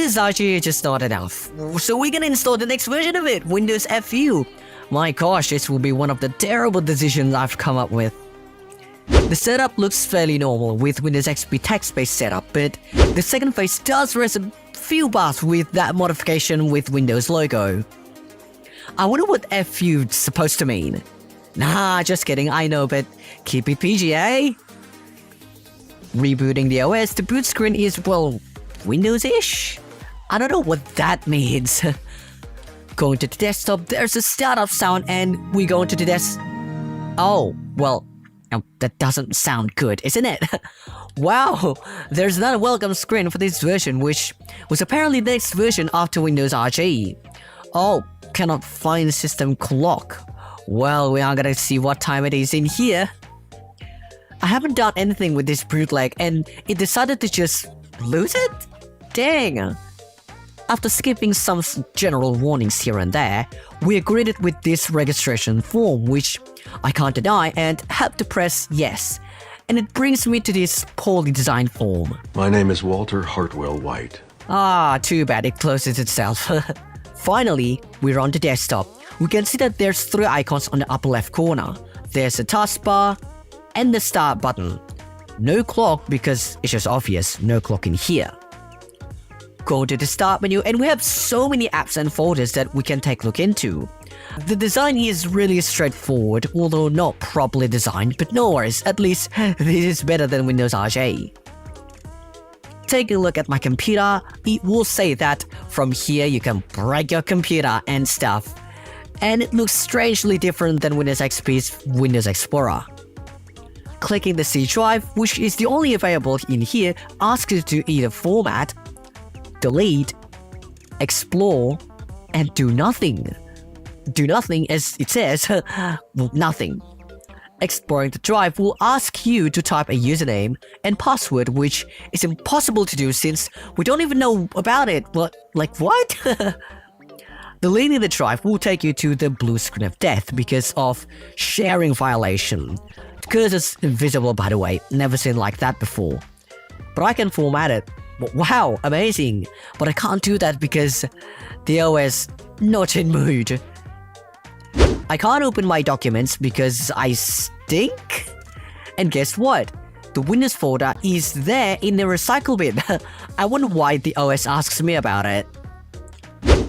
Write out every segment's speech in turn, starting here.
Windows RT is just not enough. So we're gonna install the next version of it, Windows FU. My gosh, this will be one of the terrible decisions I've come up with. The setup looks fairly normal with Windows XP text-based setup, but the second phase does raise a few bars with that modification with Windows logo. I wonder what FU is supposed to mean. Nah, just kidding, I know, but keep it PG, eh? Rebooting the OS, the boot screen is, well, Windows-ish? I don't know what that means. Going to the desktop, there's a startup sound and we go into the Oh, well, that doesn't sound good, isn't it? Wow, there's another welcome screen for this version, which was apparently the next version after Windows RT. Oh, cannot find system clock. Well, we are gonna see what time it is in here. I haven't done anything with this bootleg and it decided to just lose it? Dang. After skipping some general warnings here and there, we are greeted with this registration form, which I can't deny and have to press yes. And it brings me to this poorly designed form. My name is Walter Hartwell White. Ah, too bad it closes itself. Finally, we're on the desktop. We can see that there's 3 icons on the upper left corner. There's a taskbar and the start button. No clock because it's just obvious, no clock in here. Go to the start menu and we have so many apps and folders that we can take a look into. The design is really straightforward, although not properly designed, but no worries, at least this is better than Windows RT. Take a look at my computer, it will say that from here you can break your computer and stuff. And it looks strangely different than Windows XP's Windows Explorer. Clicking the C drive, which is the only available in here, asks you to either format, delete, explore, and do nothing. Do nothing as it says, well, nothing. Exploring the drive will ask you to type a username and password, which is impossible to do since we don't even know about it. What? Deleting the drive will take you to the blue screen of death because of sharing violation. The cursor's invisible, by the way, never seen like that before. But I can format it. Wow, amazing. But I can't do that because the OS not in mood. I can't open my documents because I stink. And guess what? The Windows folder is there in the recycle bin. I wonder why the OS asks me about it.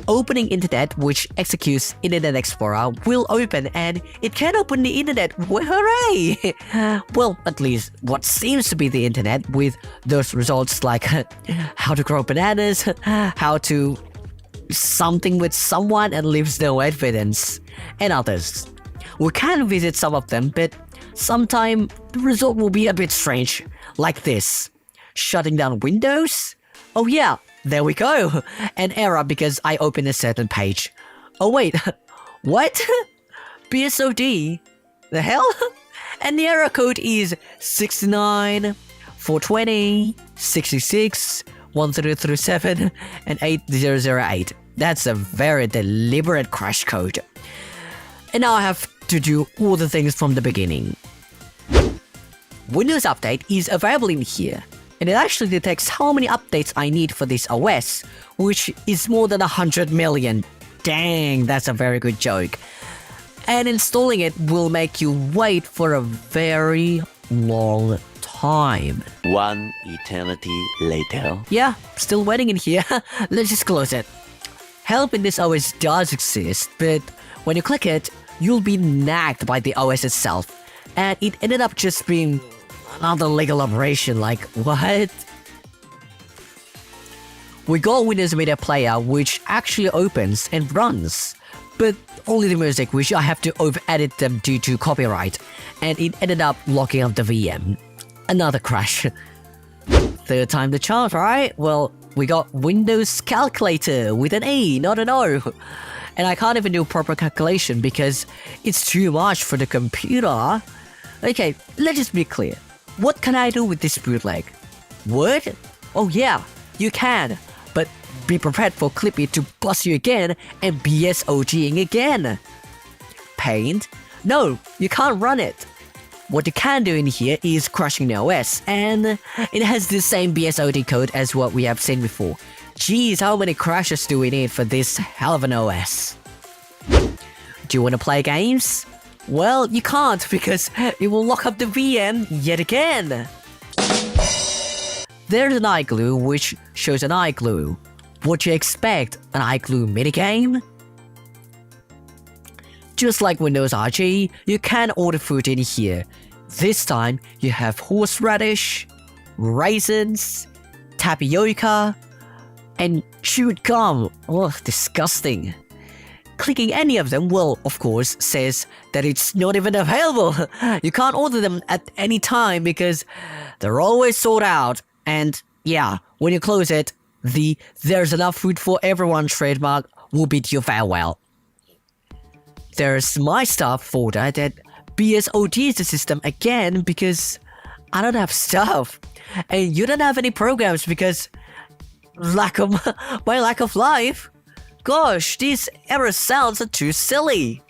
Opening Internet, which executes Internet Explorer, will open and it can open the Internet. Hooray! Well, at least what seems to be the Internet with those results like how to grow bananas, how to something with someone and leaves no evidence, and others. We can visit some of them, but sometime the result will be a bit strange, like this. Shutting down Windows? Oh yeah, there we go. An error because I opened a certain page. Oh wait, what? BSOD? The hell? And the error code is 69, 420, 66, 1037, and 8008. That's a very deliberate crash code. And now I have to do all the things from the beginning. Windows Update is available in here, and it actually detects how many updates I need for this OS, which is more than 100 million. Dang, that's a very good joke. And installing it will make you wait for a very long time. One eternity later. Yeah, still waiting in here. Let's just close it. Help in this OS does exist, but when you click it, you'll be nagged by the OS itself. And it ended up just being another legal operation, like, what? We got Windows Media Player, which actually opens and runs, but only the music, which I have to over-edit them due to copyright, and it ended up locking up the VM. Another crash. Third time the charm, right? Well, we got Windows Calculator with an A, not an O. And I can't even do proper calculation because it's too much for the computer. Okay, let's just be clear. What can I do with this bootleg? Word? Oh yeah, you can. But be prepared for Clippy to bust you again and BSODing again. Paint? No, you can't run it. What you can do in here is crushing the OS, and it has the same BSOD code as what we have seen before. Geez, how many crashes do we need for this hell of an OS? Do you want to play games? Well, you can't because it will lock up the VM yet again. There's an iGlue which shows an iGlue. What you expect, an iGlue minigame? Just like Windows RG, you can order food in here. This time, you have horseradish, raisins, tapioca, and chewed gum. Ugh, disgusting. Clicking any of them will, of course, says that it's not even available. You can't order them at any time because they're always sold out. And yeah, when you close it, the "there's enough food for everyone" trademark will be to your farewell. There's my stuff folder that BSODs the system again because I don't have stuff. And you don't have any programs because my lack of life. Gosh, these error sounds are too silly.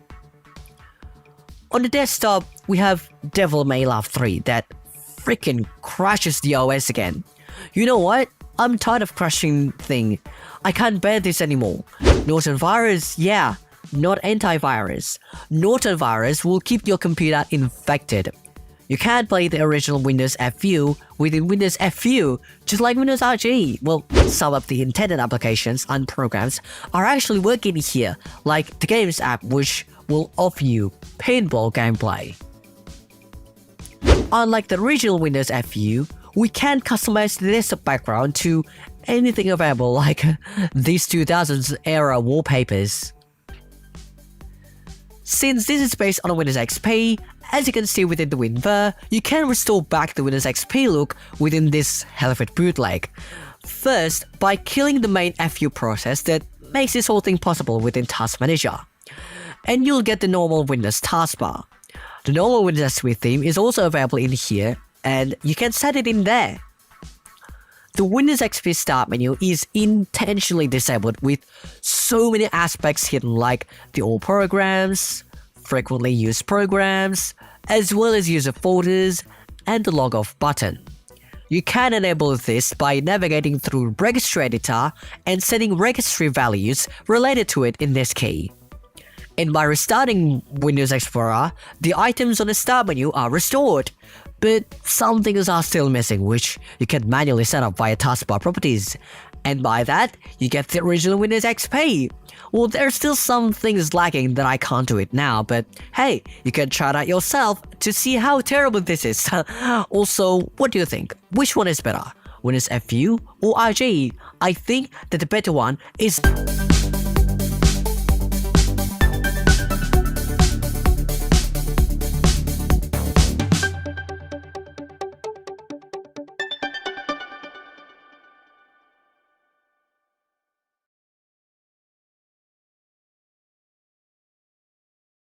On the desktop, we have Devil May Love 3 that freaking crashes the OS again. You know what? I'm tired of crashing thing. I can't bear this anymore. Norton virus, yeah, not antivirus. Norton virus will keep your computer infected. You can't play the original Windows FU within Windows FU, just like Windows RG. Well, some of the intended applications and programs are actually working here, like the Games app, which will offer you paintball gameplay. Unlike the original Windows FU, we can customize the desktop background to anything available, like these 2000s era wallpapers. Since this is based on Windows XP, as you can see within the WinVer, you can restore back the Windows XP look within this hell of a bootleg. First, by killing the main FU process that makes this whole thing possible within Task Manager. And you'll get the normal Windows taskbar. The normal Windows Suite theme is also available in here, and you can set it in there. The Windows XP start menu is intentionally disabled with so many aspects hidden, like the all programs, frequently used programs, as well as user folders and the log off button. You can enable this by navigating through Registry Editor and setting registry values related to it in this key. And by restarting Windows Explorer, the items on the start menu are restored. But some things are still missing, which you can manually set up via taskbar properties. And by that, you get the original Windows XP. Well, there's still some things lacking that I can't do it now, but hey, you can try it out yourself to see how terrible this is. Also, what do you think? Which one is better? Windows FU or RG? I think that the better one is...